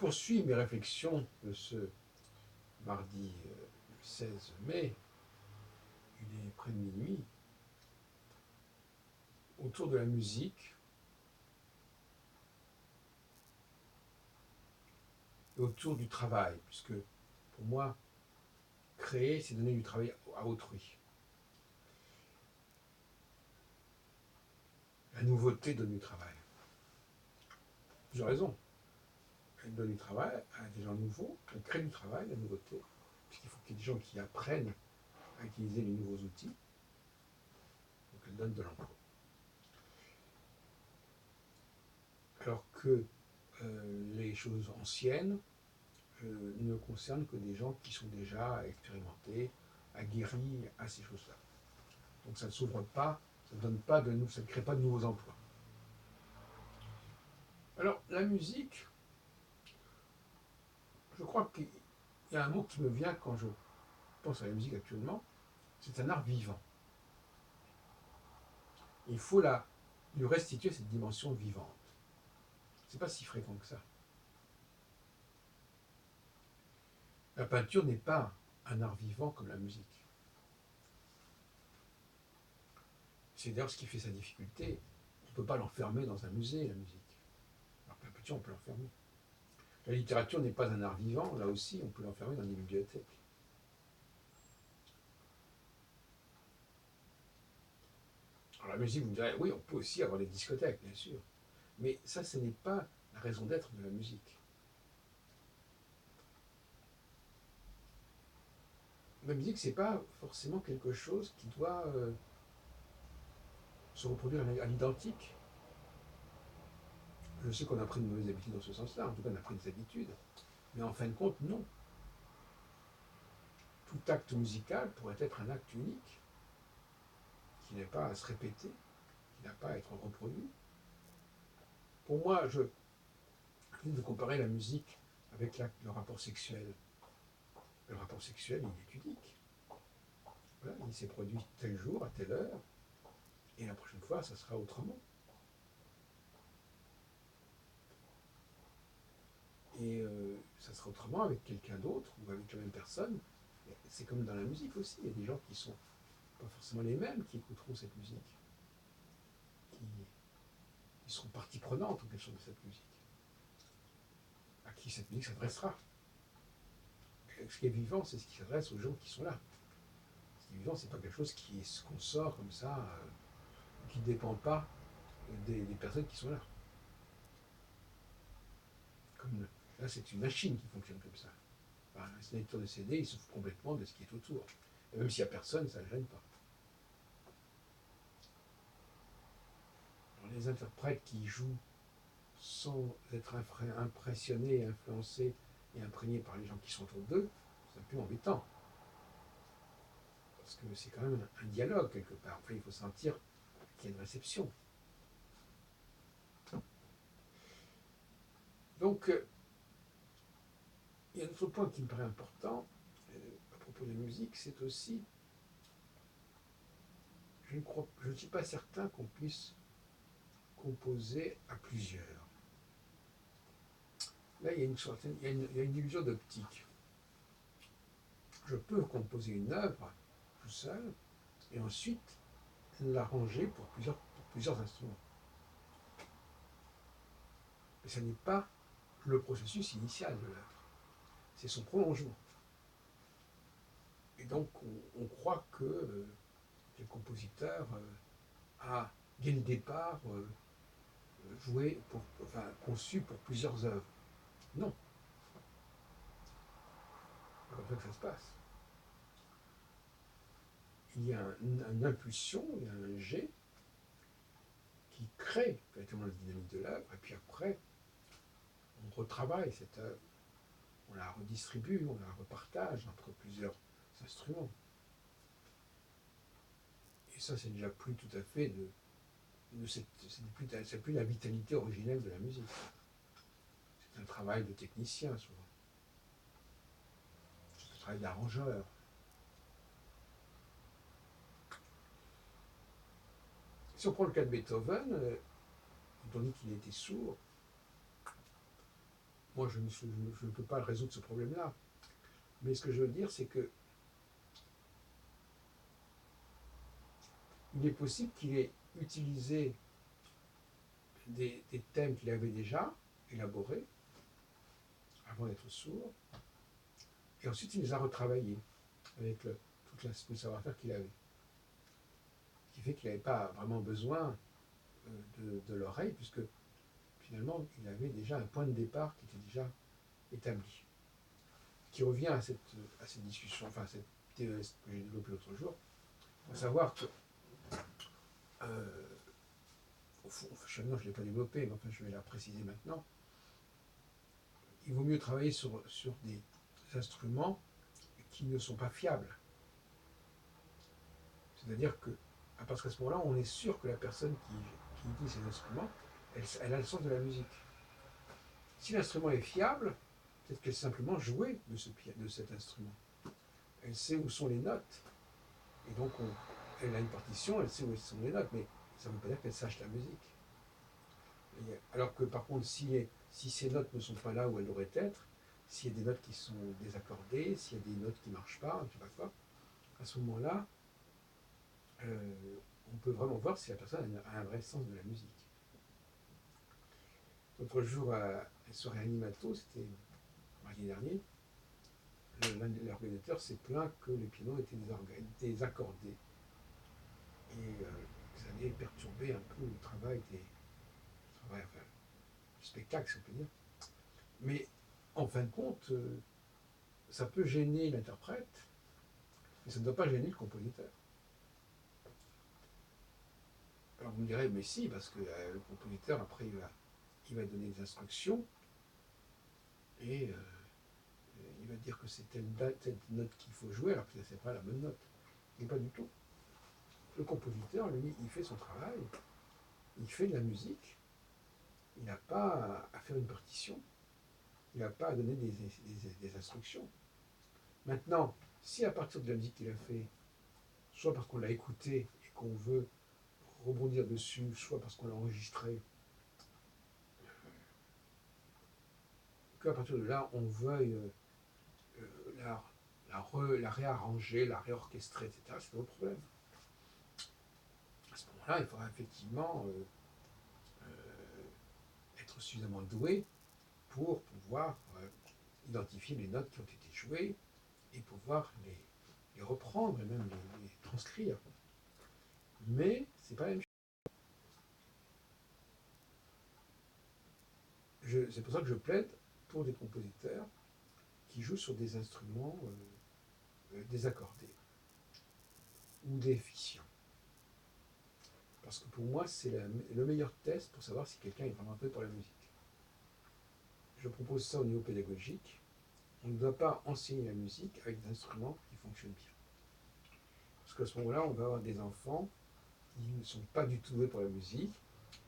poursuis mes réflexions de ce mardi 16 mai, il est près de minuit, autour de la musique et autour du travail, puisque pour moi, créer, c'est donner du travail à autrui. La nouveauté donne du travail. Plusieurs raisons. Elle donne du travail à des gens nouveaux, elle crée du travail, la nouveauté, puisqu'il faut qu'il y ait des gens qui apprennent à utiliser les nouveaux outils, donc elle donne de l'emploi. Alors que les choses anciennes ne concernent que des gens qui sont déjà expérimentés, aguerris à ces choses-là. Donc ça ne s'ouvre pas, ça ne crée pas de nouveaux emplois. Alors la musique, je crois qu'il y a un mot qui me vient quand je pense à la musique actuellement, c'est un art vivant. Il faut lui restituer cette dimension vivante. C'est pas si fréquent que ça. La peinture n'est pas un art vivant comme la musique. C'est d'ailleurs ce qui fait sa difficulté. On ne peut pas l'enfermer dans un musée, la musique. Alors que la peinture, on peut l'enfermer. La littérature n'est pas un art vivant, là aussi, on peut l'enfermer dans des bibliothèques. Alors la musique, vous me direz, oui, on peut aussi avoir des discothèques, bien sûr. Mais ça, ce n'est pas la raison d'être de la musique. La musique, c'est pas forcément quelque chose qui doit se reproduire à l'identique. Je sais qu'on a pris de mauvaises habitudes dans ce sens-là, en tout cas on a pris des habitudes. Mais en fin de compte, non. Tout acte musical pourrait être un acte unique, qui n'est pas à se répéter, qui n'a pas à être reproduit. Pour moi, je viens de comparer la musique avec le rapport sexuel. Le rapport sexuel, il est unique. Voilà, il s'est produit tel jour, à telle heure, et la prochaine fois, ça sera autrement. Et ça sera autrement avec quelqu'un d'autre ou avec la même personne. C'est comme dans la musique aussi, il y a des gens qui sont pas forcément les mêmes qui écouteront cette musique, qui seront partie prenante en quelque sorte de cette musique, à qui cette musique s'adressera. Ce qui est vivant, c'est ce qui s'adresse aux gens qui sont là. Ce qui est vivant, c'est pas quelque chose qu'on sort comme ça, qui ne dépend pas des personnes qui sont là. Comme là, c'est une machine qui fonctionne comme ça. Un lecteur de CD, il se fout complètement de ce qui est autour. Et même s'il n'y a personne, ça ne le gêne pas. Alors, les interprètes qui jouent sans être impressionnés, influencés et imprégnés par les gens qui sont autour d'eux, c'est un peu embêtant. Parce que c'est quand même un dialogue quelque part. Enfin, il faut sentir qu'il y a une réception. Donc, il y a un autre point qui me paraît important à propos de la musique, c'est aussi, je ne suis pas certain qu'on puisse composer à plusieurs. Là, il y a une illusion d'optique. Je peux composer une œuvre tout seul et ensuite l'arranger pour plusieurs instruments. Mais ce n'est pas le processus initial de l'œuvre, c'est son prolongement. Et donc, on croit que le compositeur a, dès le départ, conçu pour plusieurs œuvres. Non, c'est comme ça que ça se passe. Il y a une impulsion, il y a un jet qui crée véritablement la dynamique de l'œuvre, et puis après, on retravaille cette œuvre, on la redistribue, on la repartage entre plusieurs instruments. Et ça, c'est déjà plus tout à fait c'est plus la vitalité originelle de la musique. C'est un travail de technicien, souvent. C'est un travail d'arrangeur. Si on prend le cas de Beethoven, quand on dit qu'il était sourd, moi, je ne peux pas résoudre ce problème-là. Mais ce que je veux dire, c'est que il est possible qu'il ait utilisé des thèmes qu'il avait déjà élaborés avant d'être sourd, et ensuite il les a retravaillés avec tout le savoir-faire qu'il avait. Ce qui fait qu'il n'avait pas vraiment besoin de l'oreille, puisque finalement il avait déjà un point de départ qui était déjà établi. Qui revient à cette discussion, enfin à cette théorie que j'ai développée l'autre jour. Il faut savoir que, au fond, je ne l'ai pas développée, mais enfin je vais la préciser maintenant. Il vaut mieux travailler sur des instruments qui ne sont pas fiables. C'est-à-dire que, parce qu'à ce moment-là, on est sûr que la personne qui utilise ces instruments, elle a le sens de la musique. Si l'instrument est fiable, peut-être qu'elle sait simplement jouer de cet instrument. Elle sait où sont les notes, et donc elle a une partition, elle sait où sont les notes, mais ça ne veut pas dire qu'elle sache la musique. Alors que par contre, si ces notes ne sont pas là où elles devraient être, s'il y a des notes qui sont désaccordées, s'il y a des notes qui ne marchent pas, je ne sais pas quoi, à ce moment-là, on peut vraiment voir si la personne a un vrai sens de la musique. L'autre jour, à la soirée animato, c'était mardi dernier, l'organisateur s'est plaint que les pianos étaient désaccordés. Et ça allait perturber un peu le travail, enfin, le spectacle, si on peut dire. Mais en fin de compte, ça peut gêner l'interprète, mais ça ne doit pas gêner le compositeur. Alors vous me direz, mais si, parce que le compositeur, après, il va donner des instructions, et il va dire que c'est telle note qu'il faut jouer, alors que ce n'est pas la bonne note. Mais pas du tout. Le compositeur, lui, il fait son travail, il fait de la musique, il n'a pas à faire une partition, il n'a pas à donner des instructions. Maintenant, si à partir de la musique qu'il a fait, soit parce qu'on l'a écouté et qu'on veut rebondir dessus, soit parce qu'on l'a enregistré, qu'à partir de là, on veuille la réarranger, la réorchestrer, etc., c'est pas le problème. À ce moment-là, il faudra effectivement être suffisamment doué pour pouvoir identifier les notes qui ont été jouées et pouvoir les reprendre et même les transcrire. Mais c'est pas la même chose. C'est pour ça que je plaide pour des compositeurs qui jouent sur des instruments désaccordés ou déficients. Parce que pour moi, c'est le meilleur test pour savoir si quelqu'un est vraiment fait pour la musique. Je propose ça au niveau pédagogique. On ne doit pas enseigner la musique avec des instruments qui fonctionnent bien. Parce qu'à ce moment-là, on va avoir des enfants qui ne sont pas du tout doués pour la musique,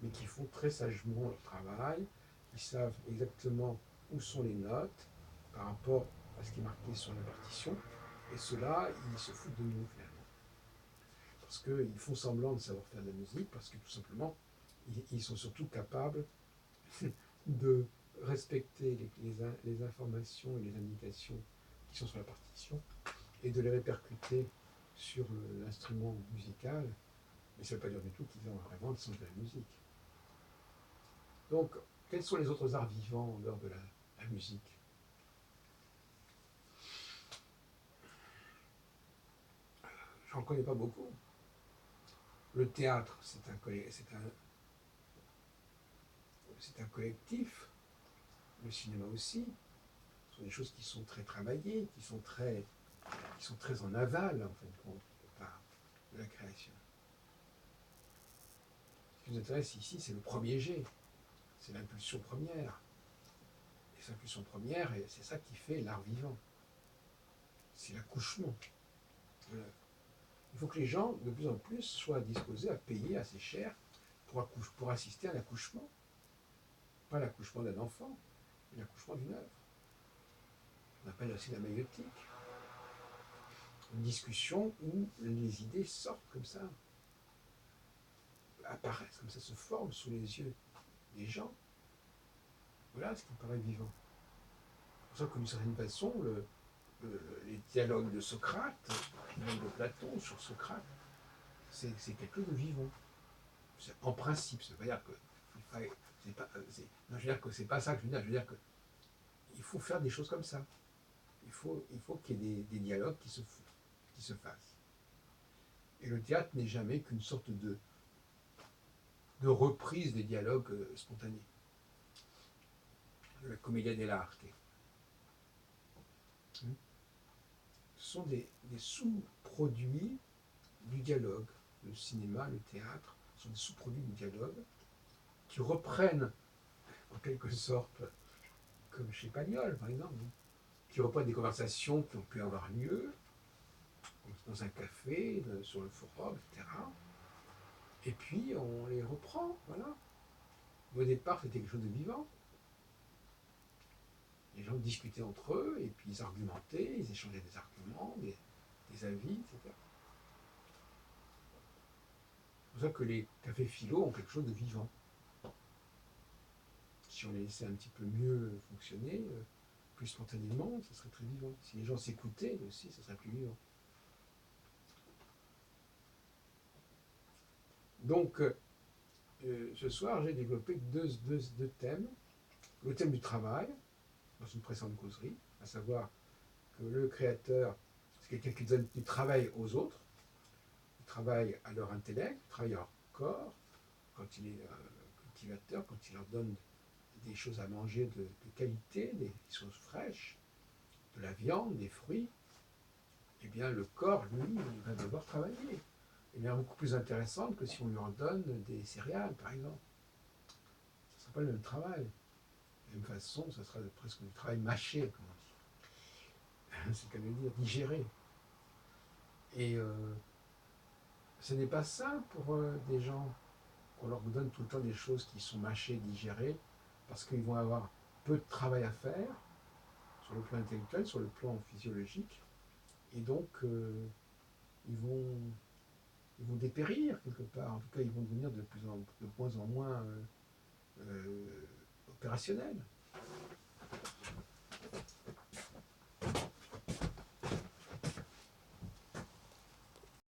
mais qui font très sagement leur travail, qui savent exactement où sont les notes par rapport à ce qui est marqué sur la partition, et ceux-là, ils se foutent de nous finalement. Parce qu'ils font semblant de savoir faire de la musique, parce que tout simplement, ils sont surtout capables de respecter les informations et les indications qui sont sur la partition, et de les répercuter sur l'instrument musical, mais ça ne veut pas dire du tout qu'ils ont vraiment le sens de la musique. Donc, quels sont les autres arts vivants en dehors de la musique? J'en connais pas beaucoup. Le théâtre, c'est un collectif. Le cinéma aussi. Ce sont des choses qui sont très travaillées, qui sont très en aval, en fin de compte, de la création. Ce qui nous intéresse ici, c'est le premier jet. C'est l'impulsion première. Et cette impulsion première, c'est ça qui fait l'art vivant. C'est l'accouchement de l'œuvre. Il faut que les gens, de plus en plus, soient disposés à payer assez cher pour assister à l'accouchement. Pas l'accouchement d'un enfant, mais l'accouchement d'une œuvre. On appelle aussi la maïeutique. Une discussion où les idées sortent comme ça, apparaissent comme ça, se forment sous les yeux des gens. Voilà ce qui me paraît vivant. pour ça que d'une certaine façon, les dialogues de Socrate, les dialogues de Platon sur Socrate, c'est quelque chose de vivant. En principe, ça veut pas dire que c'est pas, non, je veux dire que c'est pas ça que je veux dire. Je veux dire que il faut faire des choses comme ça. Il faut qu'il y ait des dialogues qui se fassent. Et le théâtre n'est jamais qu'une sorte de reprise des dialogues spontanés, de la commedia dell'arte. Ce sont des sous-produits du dialogue. Le cinéma, le théâtre sont des sous-produits du dialogue qui reprennent, en quelque sorte, comme chez Pagnol, par exemple, qui reprennent des conversations qui ont pu avoir lieu dans un café, sur le forum, etc. Et puis on les reprend, voilà. Au départ, c'était quelque chose de vivant. Les gens discutaient entre eux, et puis ils argumentaient, ils échangeaient des arguments, des avis, etc. C'est pour ça que les cafés philo ont quelque chose de vivant. Si on les laissait un petit peu mieux fonctionner, plus spontanément, ça serait très vivant. Si les gens s'écoutaient aussi, ça serait plus vivant. Donc, ce soir, j'ai développé deux thèmes. Le thème du travail, dans une précédente causerie, à savoir que le créateur, c'est quelqu'un qui donne du travail aux autres, du travail à leur intellect, du travail à leur corps, quand il est cultivateur, quand il leur donne des choses à manger de qualité, des choses fraîches, de la viande, des fruits, eh bien le corps, lui, il va devoir travailler. Il est beaucoup plus intéressant que si on lui en donne des céréales, par exemple. Ce ne sera pas le même travail. De la même façon, ce sera presque du travail mâché, comme on dit. C'est qu'à le dire, digéré. Et ce n'est pas ça pour des gens qu'on leur donne tout le temps des choses qui sont mâchées, digérées, parce qu'ils vont avoir peu de travail à faire, sur le plan intellectuel, sur le plan physiologique, et donc ils vont dépérir quelque part. En tout cas, ils vont devenir de moins en moins opérationnels.